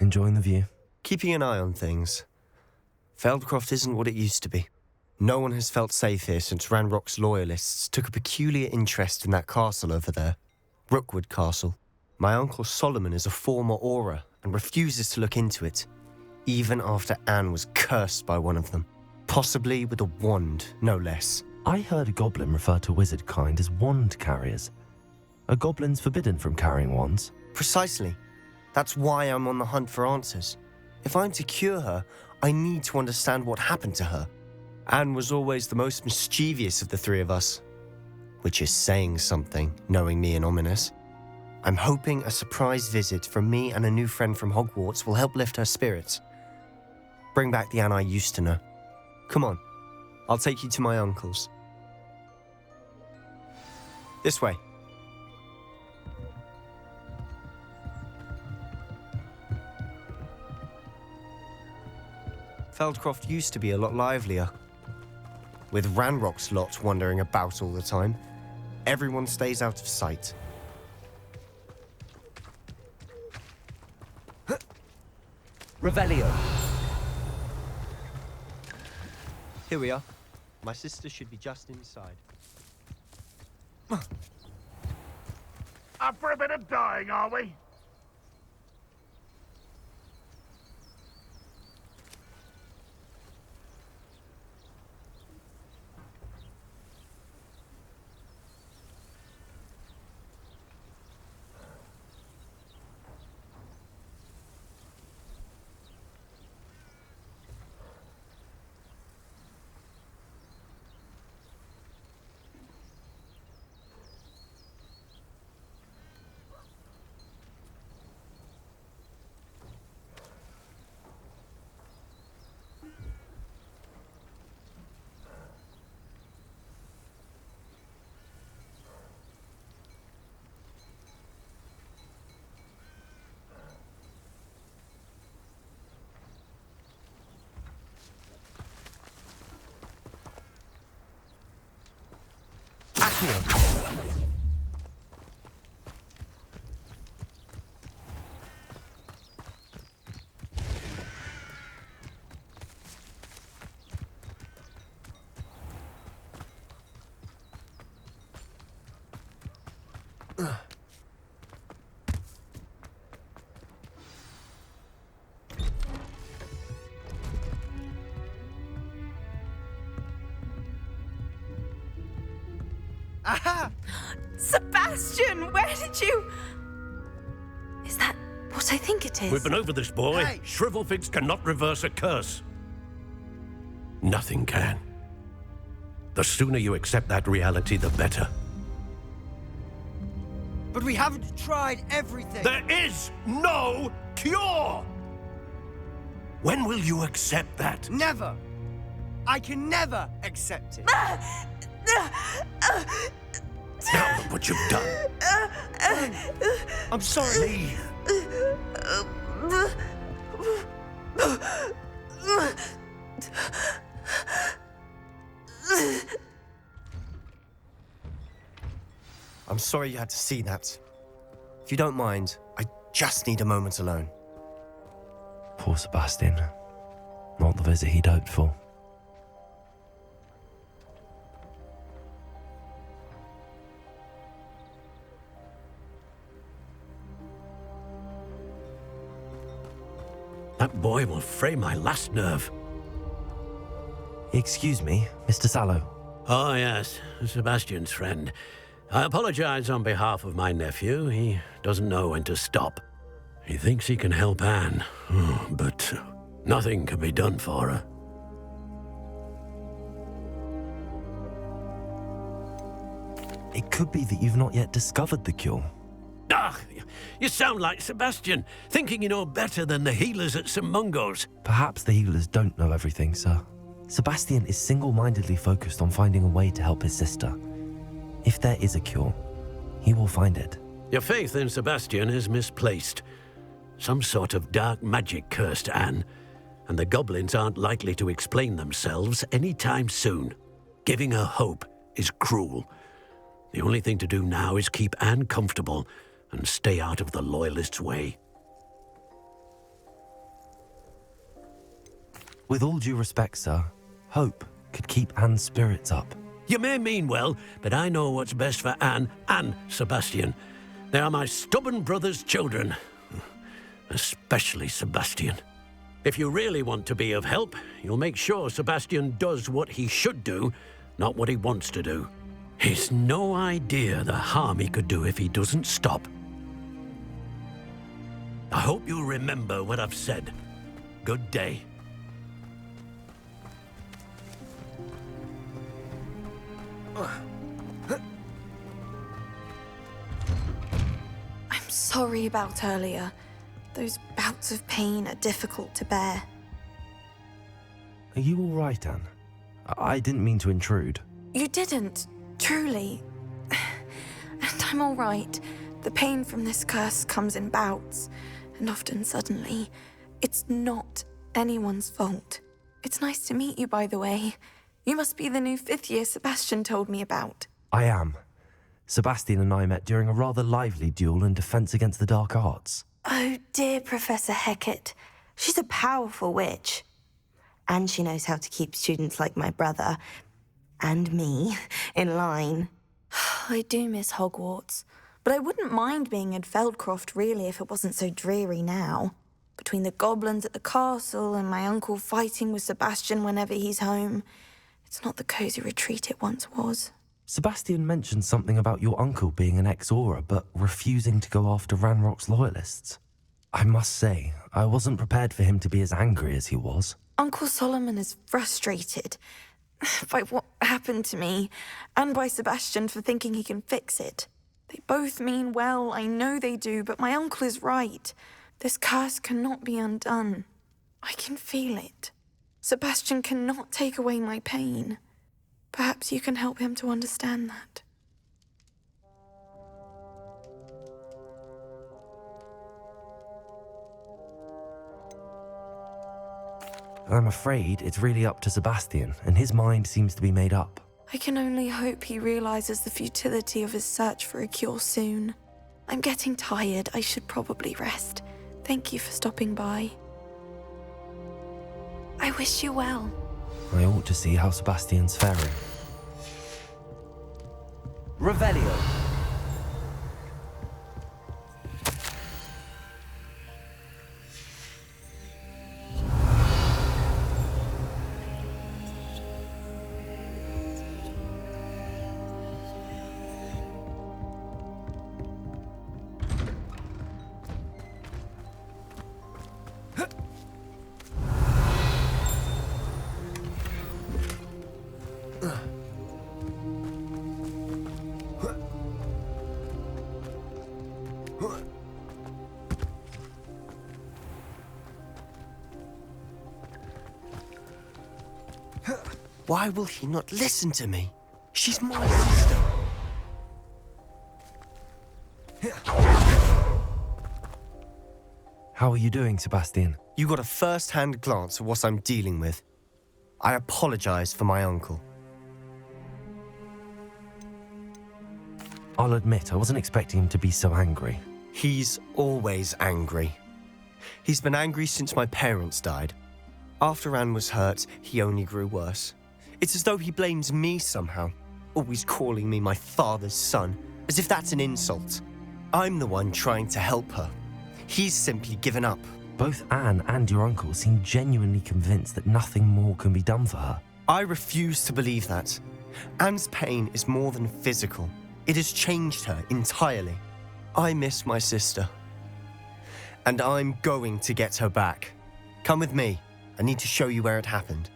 Enjoying the view? Keeping an eye on things. Feldcroft isn't what it used to be. No one has felt safe here since Ranrock's loyalists took a peculiar interest in that castle over there. Rookwood Castle. My uncle Solomon is a former Auror and refuses to look into it, even after Anne was cursed by one of them. Possibly with a wand, no less. I heard a goblin refer to wizard kind as wand carriers. Are goblins forbidden from carrying wands? Precisely. That's why I'm on the hunt for answers. If I'm to cure her, I need to understand what happened to her. Anne was always the most mischievous of the three of us. Which is saying something, knowing me and Ominous. I'm hoping a surprise visit from me and a new friend from Hogwarts will help lift her spirits. Bring back the Anne I used to know. Come on, I'll take you to my uncle's. This way. Feldcroft used to be a lot livelier. With Ranrock's lot wandering about all the time, everyone stays out of sight. Revelio. Here we are. My sister should be just inside. Up for a bit of dying, are we? Aha! Sebastian, where did you... Is that what I think it is? We've been over this, boy. Hey. Shrivelfix cannot reverse a curse. Nothing can. The sooner you accept that reality, the better. But we haven't tried everything. There is no cure! When will you accept that? Never. I can never accept it. Now look what you've done. I'm sorry. I'm sorry you had to see that. If you don't mind, I just need a moment alone. Poor Sebastian. Not the visit he'd hoped for. That boy will fray my last nerve. Excuse me, Mr. Sallow. Oh, yes, Sebastian's friend. I apologize on behalf of my nephew. He doesn't know when to stop. He thinks he can help Anne, but nothing can be done for her. It could be that you've not yet discovered the cure. Ah, you sound like Sebastian, thinking you know better than the healers at St. Mungo's. Perhaps the healers don't know everything, sir. Sebastian is single-mindedly focused on finding a way to help his sister. If there is a cure, he will find it. Your faith in Sebastian is misplaced. Some sort of dark magic cursed Anne, and the goblins aren't likely to explain themselves anytime soon. Giving her hope is cruel. The only thing to do now is keep Anne comfortable and stay out of the Loyalists' way. With all due respect, sir, hope could keep Anne's spirits up. You may mean well, but I know what's best for Anne and Sebastian. They are my stubborn brother's children. Especially Sebastian. If you really want to be of help, you'll make sure Sebastian does what he should do, not what he wants to do. He's no idea the harm he could do if he doesn't stop. I hope you'll remember what I've said. Good day. I'm sorry about earlier. Those bouts of pain are difficult to bear. Are you all right, Anne? I didn't mean to intrude. You didn't, truly. And I'm all right. The pain from this curse comes in bouts, and often suddenly. It's not anyone's fault. It's nice to meet you, by the way. You must be the new 5th year Sebastian told me about. I am. Sebastian and I met during a rather lively duel in Defense Against the Dark Arts. Oh, dear Professor Hecat. She's a powerful witch. And she knows how to keep students like my brother, and me, in line. I do miss Hogwarts, but I wouldn't mind being in Feldcroft, really, if it wasn't so dreary now. Between the goblins at the castle and my uncle fighting with Sebastian whenever he's home, it's not the cosy retreat it once was. Sebastian mentioned something about your uncle being an ex-Auror, but refusing to go after Ranrock's loyalists. I must say, I wasn't prepared for him to be as angry as he was. Uncle Solomon is frustrated by what happened to me, and by Sebastian for thinking he can fix it. They both mean well, I know they do, but my uncle is right. This curse cannot be undone. I can feel it. Sebastian cannot take away my pain. Perhaps you can help him to understand that. I'm afraid it's really up to Sebastian, and his mind seems to be made up. I can only hope he realizes the futility of his search for a cure soon. I'm getting tired. I should probably rest. Thank you for stopping by. I wish you well. I ought to see how Sebastian's faring. Revelio. Why will he not listen to me? She's my sister. How are you doing, Sebastian? You got a first-hand glance at what I'm dealing with. I apologize for my uncle. I'll admit, I wasn't expecting him to be so angry. He's always angry. He's been angry since my parents died. After Anne was hurt, he only grew worse. It's as though he blames me somehow, always calling me my father's son, as if that's an insult. I'm the one trying to help her. He's simply given up. Both Anne and your uncle seem genuinely convinced that nothing more can be done for her. I refuse to believe that. Anne's pain is more than physical. It has changed her entirely. I miss my sister. And I'm going to get her back. Come with me. I need to show you where it happened.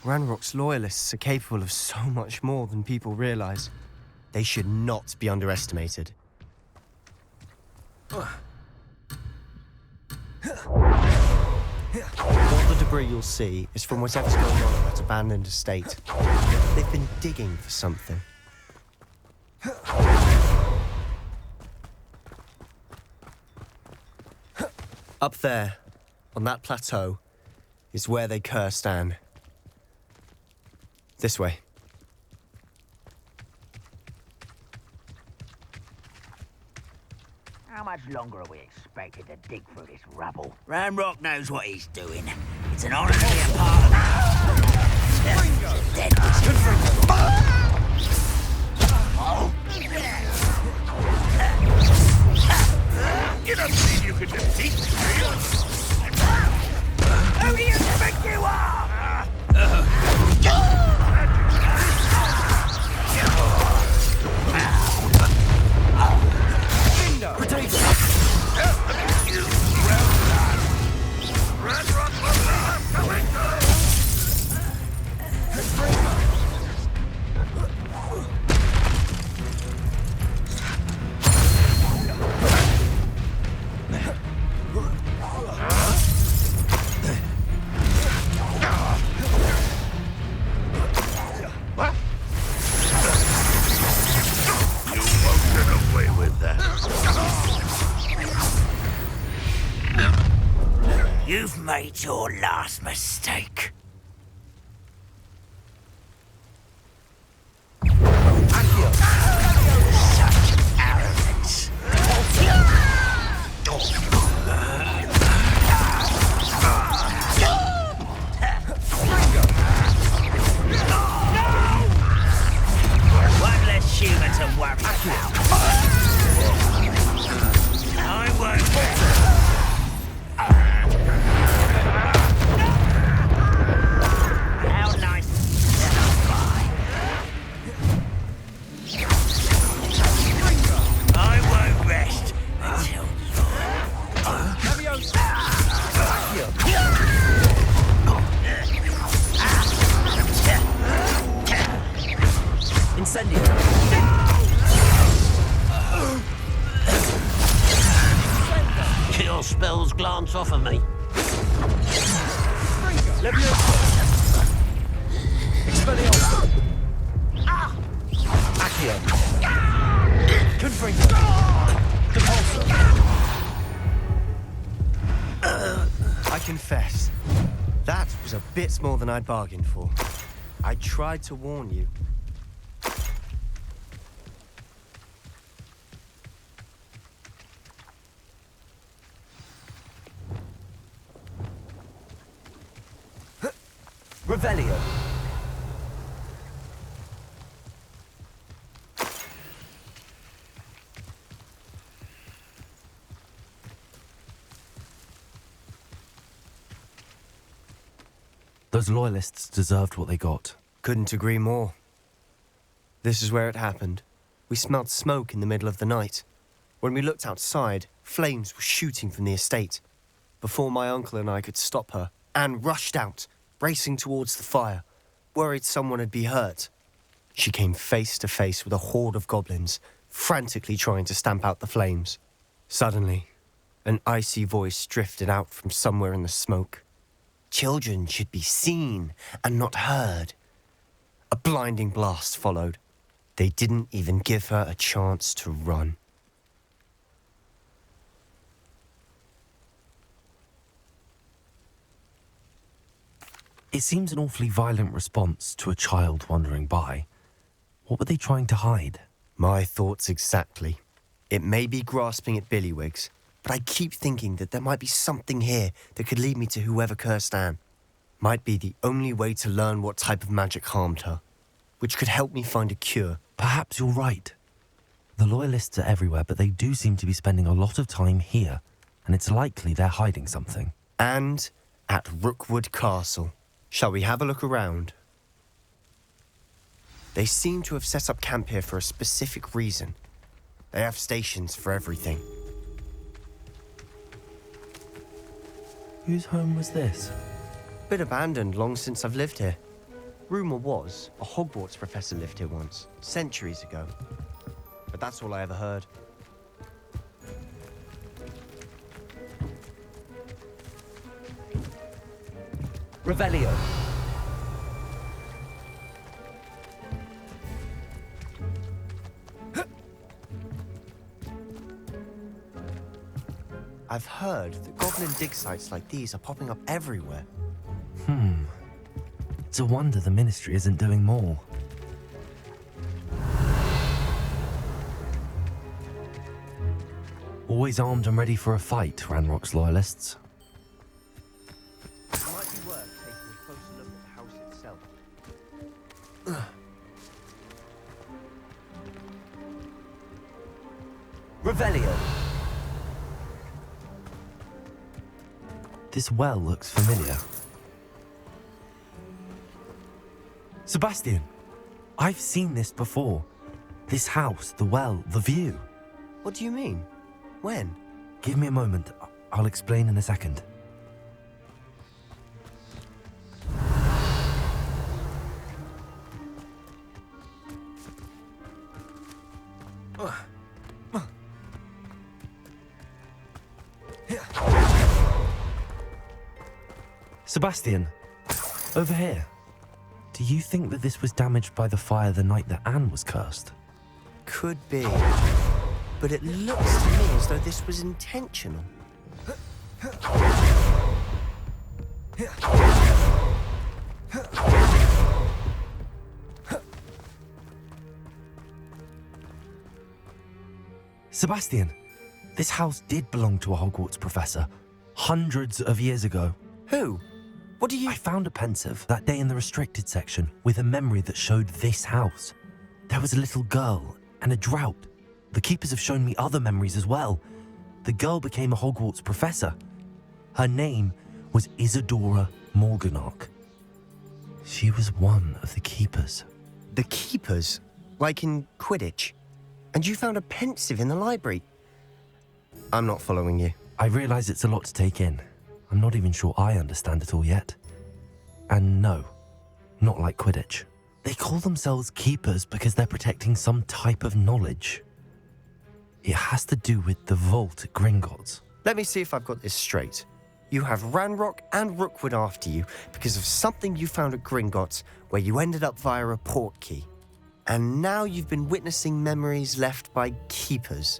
Ranrock's loyalists are capable of so much more than people realize. They should not be underestimated. All the debris you'll see is from whatever's going on at that abandoned estate. They've been digging for something. Up there, on that plateau, is where they cursed Anne. This way. How much longer are we expected to dig through this rubble? Ramrock knows what he's doing. It's an honour to be a part of You don't believe you can defeat me, do you? Who do you think you are? You've made your last mistake. Such arrogance. One less human to worry about. I won't. Kill spells glance off of me. I confess, that was a bit more than I'd bargained for. I tried to warn you. Revelio. Those loyalists deserved what they got. Couldn't agree more. This is where it happened. We smelled smoke in the middle of the night. When we looked outside, flames were shooting from the estate. Before my uncle and I could stop her, Anne rushed out, racing towards the fire, worried someone had been hurt. She came face to face with a horde of goblins, frantically trying to stamp out the flames. Suddenly, an icy voice drifted out from somewhere in the smoke. Children should be seen and not heard. A blinding blast followed. They didn't even give her a chance to run. It seems an awfully violent response to a child wandering by. What were they trying to hide? My thoughts exactly. It may be grasping at Billywigs, but I keep thinking that there might be something here that could lead me to whoever cursed Anne. Might be the only way to learn what type of magic harmed her, which could help me find a cure. Perhaps you're right. The loyalists are everywhere, but they do seem to be spending a lot of time here, and it's likely they're hiding something. And at Rookwood Castle. Shall we have a look around? They seem to have set up camp here for a specific reason. They have stations for everything. Whose home was this? Been abandoned long since I've lived here. Rumour was a Hogwarts professor lived here once, centuries ago. But that's all I ever heard. Revelio. I've heard that goblin dig sites like these are popping up everywhere. It's a wonder the Ministry isn't doing more. Always armed and ready for a fight, Ranrock's loyalists. It might be worth taking a closer look at the house itself. Revelio. This well looks familiar. Sebastian, I've seen this before. This house, the well, the view. What do you mean? When? Give me a moment. I'll explain in a second. Sebastian, over here. Do you think that this was damaged by the fire the night that Anne was cursed? Could be. But it looks to me as though this was intentional. Sebastian, this house did belong to a Hogwarts professor hundreds of years ago. Who? What do you... I found a pensive that day in the restricted section with a memory that showed this house. There was a little girl and a drought. The keepers have shown me other memories as well. The girl became a Hogwarts professor. Her name was Isadora Morganach. She was one of the keepers. The keepers? Like in Quidditch? And you found a pensive in the library? I'm not following you. I realise it's a lot to take in. I'm not even sure I understand it all yet. And no, not like Quidditch. They call themselves keepers because they're protecting some type of knowledge. It has to do with the vault at Gringotts. Let me see if I've got this straight. You have Ranrock and Rookwood after you because of something you found at Gringotts where you ended up via a portkey. And now you've been witnessing memories left by keepers.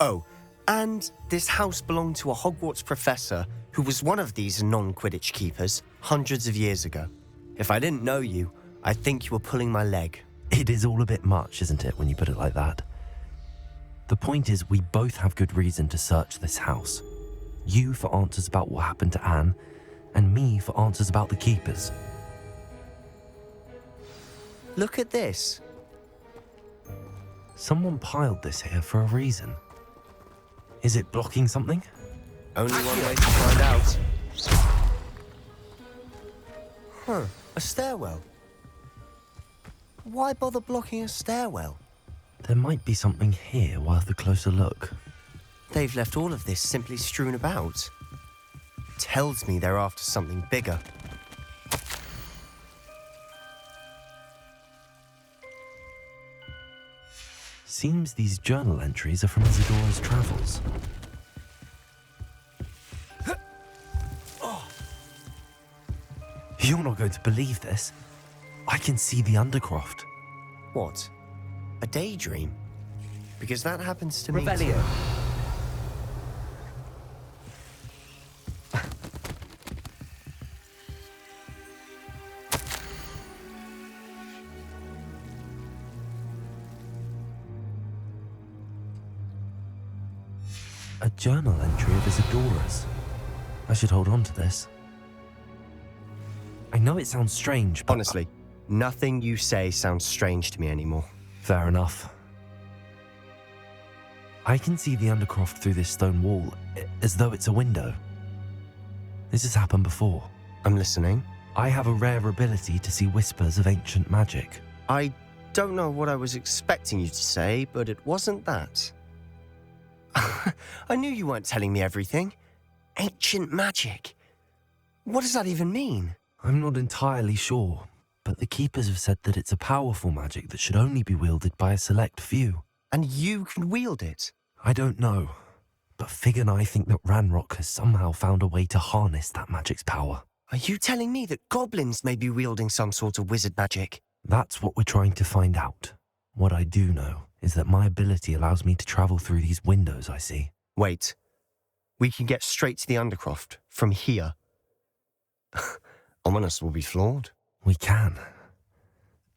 Oh, and this house belonged to a Hogwarts professor who was one of these non-Quidditch keepers hundreds of years ago. If I didn't know you, I'd think you were pulling my leg. It is all a bit much, isn't it, when you put it like that? The point is, we both have good reason to search this house. You for answers about what happened to Anne, and me for answers about the keepers. Look at this. Someone piled this here for a reason. Is it blocking something? Only one way to find out. Huh, a stairwell. Why bother blocking a stairwell? There might be something here worth a closer look. They've left all of this simply strewn about. Tells me they're after something bigger. Seems these journal entries are from Isadora's travels. You're not going to believe this. I can see the Undercroft. What? A daydream? Because that happens to me too. Revelio. A journal entry of Isadora's. I should hold on to this. I know it sounds strange, but... Honestly, nothing you say sounds strange to me anymore. Fair enough. I can see the Undercroft through this stone wall, as though it's a window. This has happened before. I'm listening. I have a rare ability to see whispers of ancient magic. I don't know what I was expecting you to say, but it wasn't that. I knew you weren't telling me everything. Ancient magic. What does that even mean? I'm not entirely sure, but the Keepers have said that it's a powerful magic that should only be wielded by a select few. And you can wield it? I don't know, but Fig and I think that Ranrock has somehow found a way to harness that magic's power. Are you telling me that goblins may be wielding some sort of wizard magic? That's what we're trying to find out. What I do know is that my ability allows me to travel through these windows I see. Wait. We can get straight to the Undercroft from here. Ominous will be flawed. We can.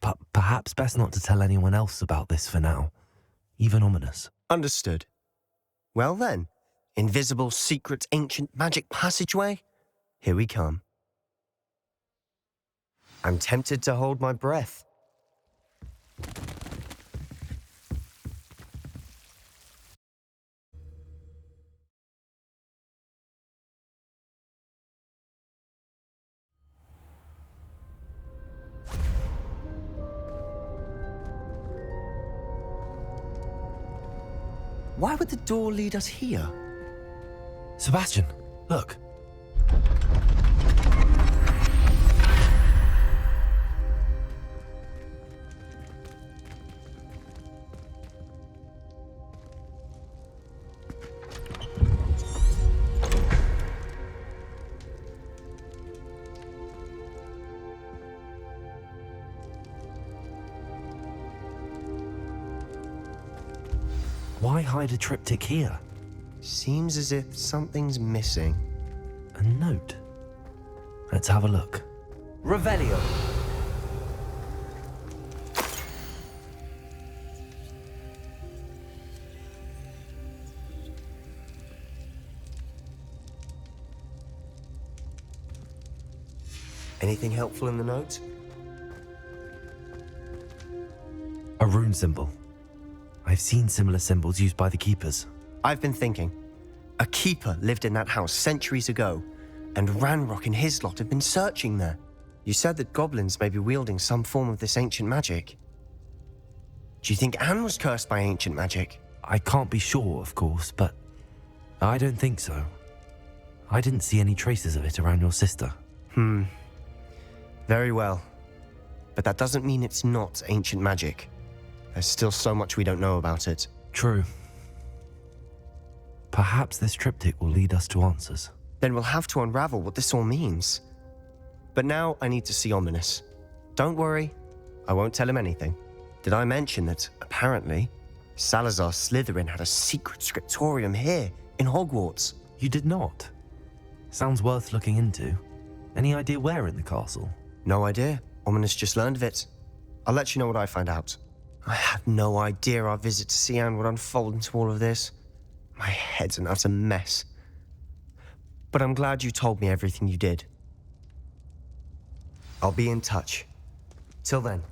But perhaps best not to tell anyone else about this for now. Even Ominous. Understood. Well then, invisible, secret, ancient magic passageway? Here we come. I'm tempted to hold my breath. Why would the door lead us here? Sebastian, look. Why hide a triptych here? Seems as if something's missing. A note. Let's have a look. Revelio. Anything helpful in the note? A rune symbol. I've seen similar symbols used by the keepers. I've been thinking. A keeper lived in that house centuries ago, and Ranrock and his lot have been searching there. You said that goblins may be wielding some form of this ancient magic. Do you think Anne was cursed by ancient magic? I can't be sure, of course, but I don't think so. I didn't see any traces of it around your sister. Very well. But that doesn't mean it's not ancient magic. There's still so much we don't know about it. True. Perhaps this triptych will lead us to answers. Then we'll have to unravel what this all means. But now I need to see Ominous. Don't worry, I won't tell him anything. Did I mention that, apparently, Salazar Slytherin had a secret scriptorium here in Hogwarts? You did not. Sounds worth looking into. Any idea where in the castle? No idea. Ominous just learned of it. I'll let you know what I find out. I had no idea our visit to Cian would unfold into all of this. My head's an utter mess. But I'm glad you told me everything you did. I'll be in touch. Till then.